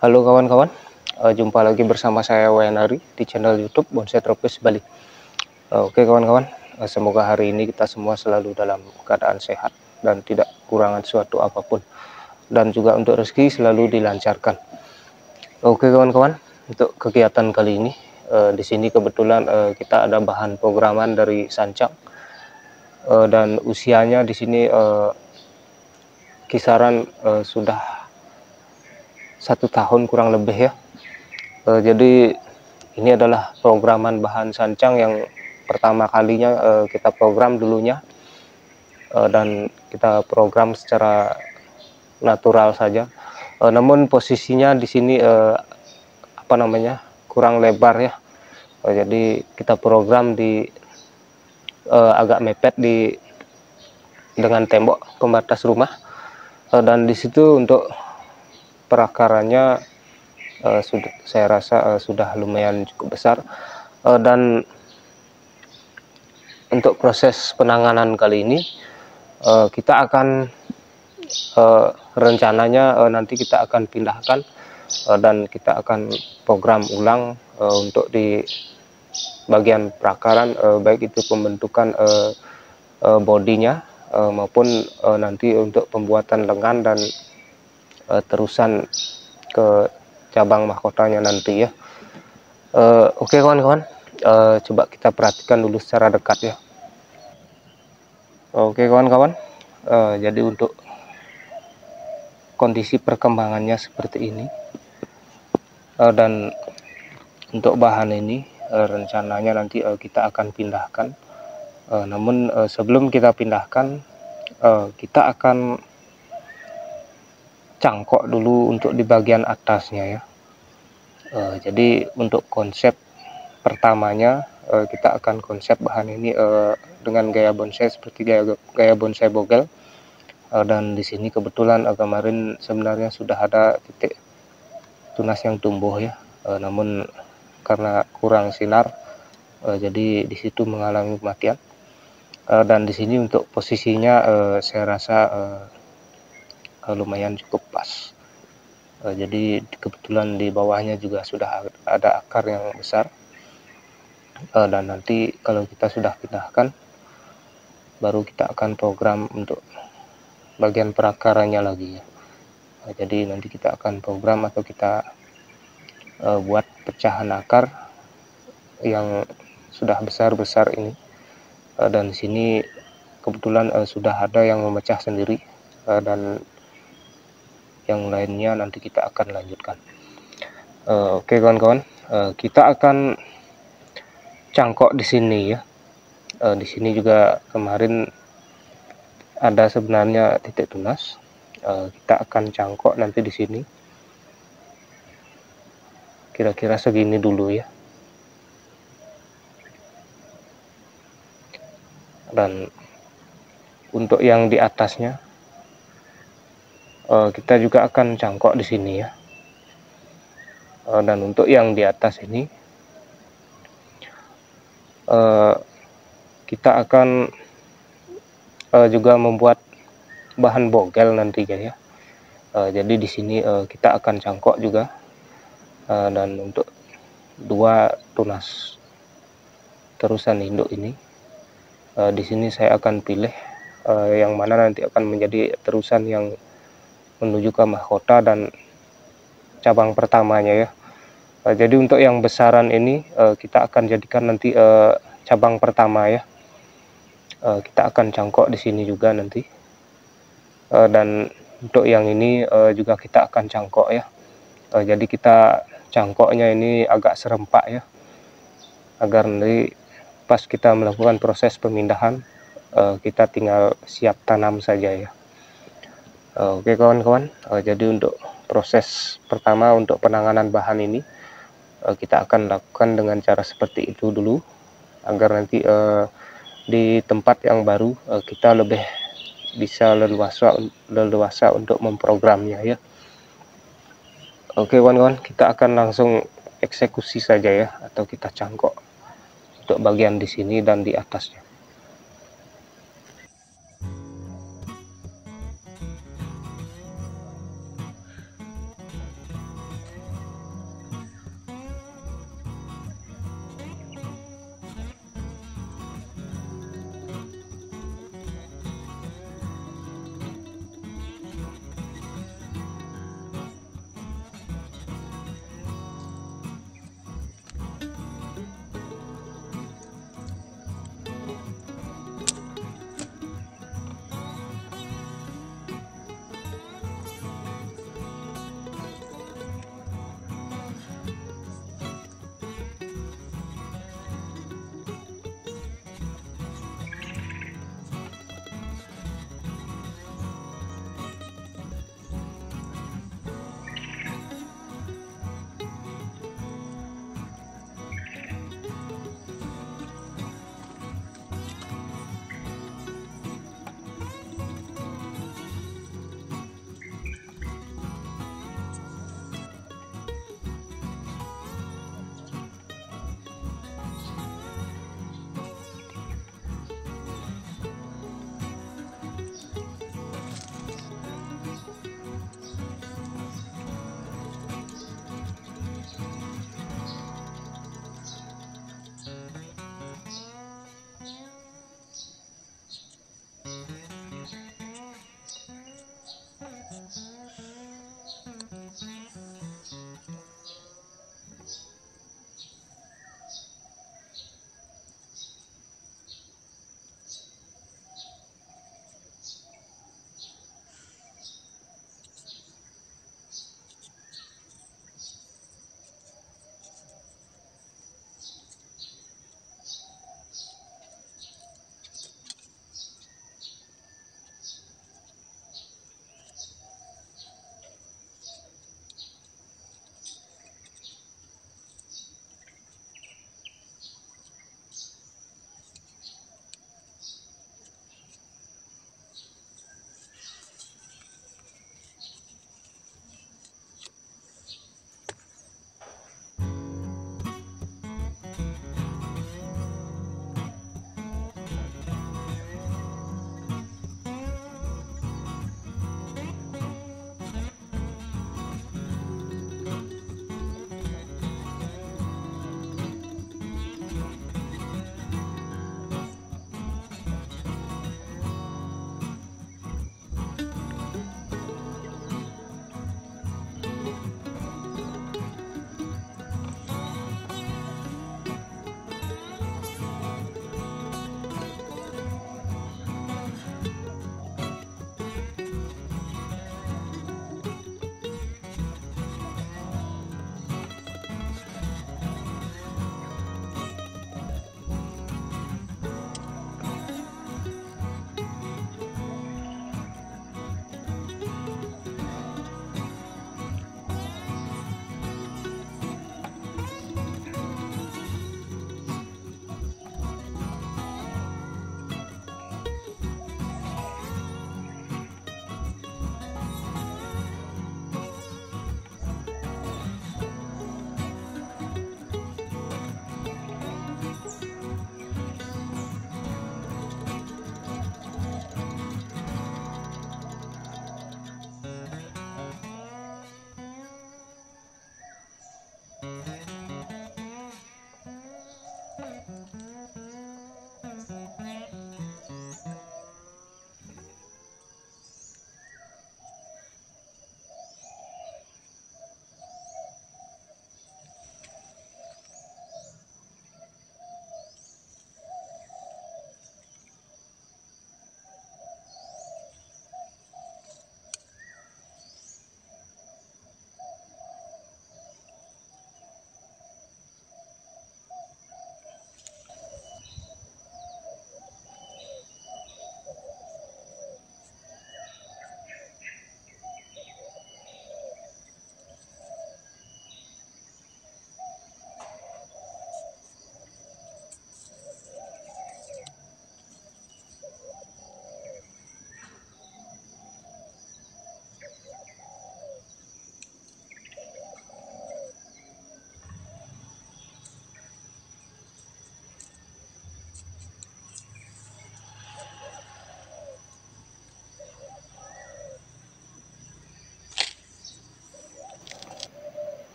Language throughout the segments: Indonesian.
Halo kawan-kawan, jumpa lagi bersama saya Wayanari di channel YouTube Bonsai Tropis Bali. Oke kawan-kawan, semoga hari ini kita semua selalu dalam keadaan sehat dan tidak kekurangan suatu apapun, dan juga untuk rezeki selalu dilancarkan. Oke kawan-kawan, untuk kegiatan kali ini di sini kebetulan kita ada bahan programan dari Sancang, dan usianya di sini kisaran sudah 1 tahun kurang lebih ya. Jadi ini adalah programan bahan Sancang yang pertama kalinya kita program dulunya, dan kita program secara natural saja. Namun posisinya di sini kurang lebar ya. Jadi kita program di agak mepet dengan tembok pembatas rumah, dan di situ untuk perakarannya saya rasa sudah lumayan cukup besar, dan untuk proses penanganan kali ini kita akan rencananya nanti kita akan pindahkan dan kita akan program ulang untuk di bagian perakaran, baik itu pembentukan bodinya maupun nanti untuk pembuatan lengan dan terusan ke cabang mahkotanya nanti ya. Oke kawan-kawan, coba kita perhatikan dulu secara dekat ya. Oke kawan-kawan, jadi untuk kondisi perkembangannya seperti ini, dan untuk bahan ini rencananya nanti kita akan pindahkan, namun sebelum kita pindahkan kita akan cangkok dulu untuk di bagian atasnya ya. Jadi untuk konsep pertamanya kita akan konsep bahan ini dengan gaya bonsai seperti gaya bonsai bogel, dan di sini kebetulan kemarin sebenarnya sudah ada titik tunas yang tumbuh ya, namun karena kurang sinar jadi di situ mengalami kematian, dan di sini untuk posisinya saya rasa lumayan cukup pas. Jadi kebetulan di bawahnya juga sudah ada akar yang besar, dan nanti kalau kita sudah pindahkan baru kita akan program untuk bagian perakarannya lagi ya. Jadi nanti kita akan program atau kita buat pecahan akar yang sudah besar-besar ini, dan di sini kebetulan sudah ada yang memecah sendiri, dan yang lainnya nanti kita akan lanjutkan. Oke kawan-kawan, kita akan cangkok di sini ya. Di sini juga kemarin ada sebenarnya titik tunas. Kita akan cangkok nanti di sini kira-kira segini dulu ya. Dan untuk yang di atasnya kita juga akan cangkok di sini ya. Dan untuk yang di atas ini kita akan juga membuat bahan bogel nantinya ya. Jadi di sini kita akan cangkok juga, dan untuk 2 tunas terusan induk ini di sini saya akan pilih yang mana nanti akan menjadi terusan yang menuju ke mahkota dan cabang pertamanya ya. Jadi untuk yang besaran ini kita akan jadikan nanti cabang pertama ya. Kita akan cangkok di sini juga nanti, dan untuk yang ini juga kita akan cangkok ya. Jadi kita cangkoknya ini agak serempak ya, agar nanti pas kita melakukan proses pemindahan kita tinggal siap tanam saja ya. Oke kawan-kawan, jadi untuk proses pertama untuk penanganan bahan ini kita akan lakukan dengan cara seperti itu dulu, agar nanti di tempat yang baru kita lebih bisa leluasa untuk memprogramnya ya. Oke kawan-kawan, kita akan langsung eksekusi saja ya, atau kita cangkok untuk bagian di sini dan di atasnya.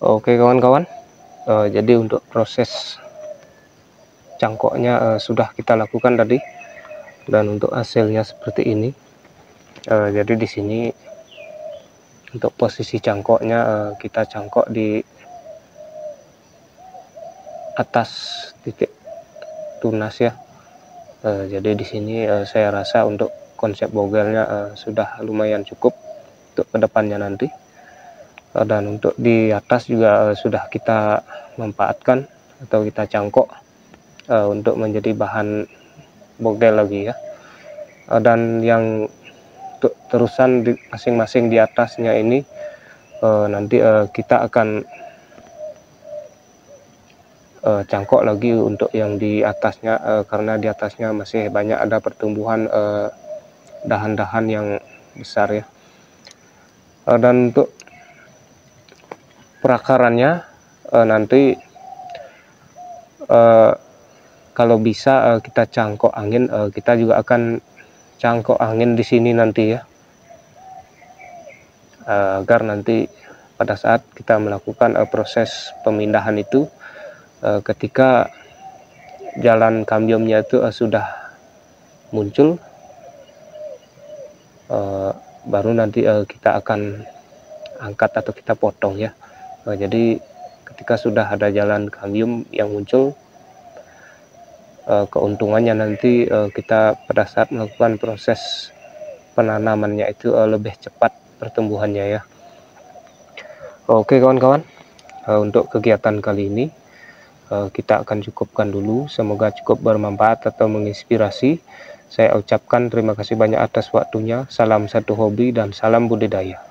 Oke kawan-kawan, jadi untuk proses cangkoknya sudah kita lakukan tadi, dan untuk hasilnya seperti ini. Jadi di sini untuk posisi cangkoknya kita cangkok di atas titik tunas ya. Jadi di sini saya rasa untuk konsep bogelnya sudah lumayan cukup untuk kedepannya nanti. Dan untuk di atas juga sudah kita manfaatkan atau kita cangkok untuk menjadi bahan bogel lagi ya. Dan yang untuk terusan di masing-masing di atasnya ini nanti kita akan cangkok lagi untuk yang di atasnya, karena di atasnya masih banyak ada pertumbuhan dahan-dahan yang besar ya. Dan untuk perakarannya nanti kalau bisa kita cangkok angin, kita juga akan cangkok angin di sini nanti ya, agar nanti pada saat kita melakukan proses pemindahan itu, ketika jalan kambiumnya itu sudah muncul, baru nanti kita akan angkat atau kita potong ya. Jadi ketika sudah ada jalan kambium yang muncul, keuntungannya nanti kita pada saat melakukan proses penanamannya itu lebih cepat pertumbuhannya ya. Oke kawan-kawan, untuk kegiatan kali ini kita akan cukupkan dulu. Semoga cukup bermanfaat atau menginspirasi. Saya ucapkan terima kasih banyak atas waktunya. Salam satu hobi dan salam budidaya.